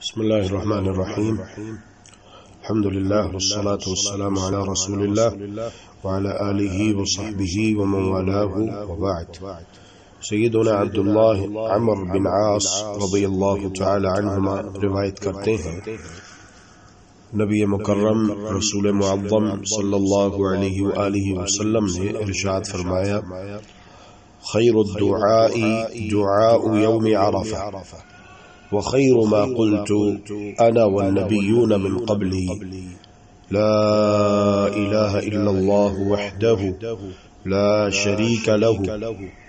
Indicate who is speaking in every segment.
Speaker 1: بسم الله الرحمن الرحيم. الحمد لله والصلاة والسلام على رسول الله وعلى آله وصحبه ومن والاه وبعد. سیدنا عبداللہ عمر بن عاص رضی اللہ تعالی عنہما روایت کرتے ہیں، نبی مکرم رسول معظم صلی اللہ علیہ وآلہ وسلم نے ارشاد فرمایا: خیر الدعاء دعاء یوم عرفہ وخیر ما قلت انا والنبیون من قبلی لا الہ الا اللہ وحدہ لا شریک له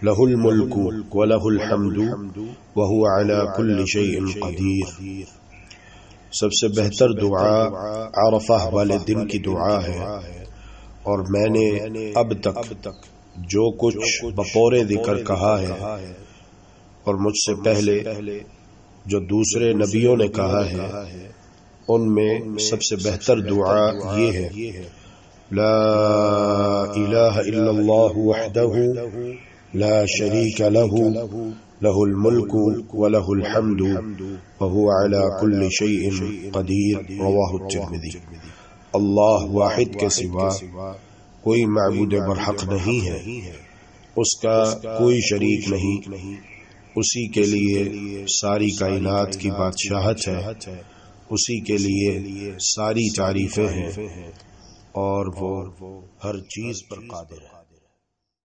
Speaker 1: له الملک وله الحمد وهو على كل شيء قدیر۔ سب سے بہتر دعا عرفہ والے دن کی دعا ہے، اور میں نے اب تک جو کچھ بطور ذکر کہا ہے اور مجھ سے پہلے جو دوسرے نبیوں نے کہا ہے، ان میں سب سے بہتر دعا یہ ہے: لا الہ الا اللہ وحدہ لا شریک له له الملک وله الحمد وهو على كل شيء قدیر۔ رواہ الترمذی۔ اللہ واحد کے سوا کوئی معبود برحق نہیں ہے، اس کا کوئی شریک نہیں، اسی کے لیے ساری کائنات کی بادشاہت ہے، اسی کے لیے ساری تعریفیں ہیں، اور وہ ہر چیز پر قادر ہے۔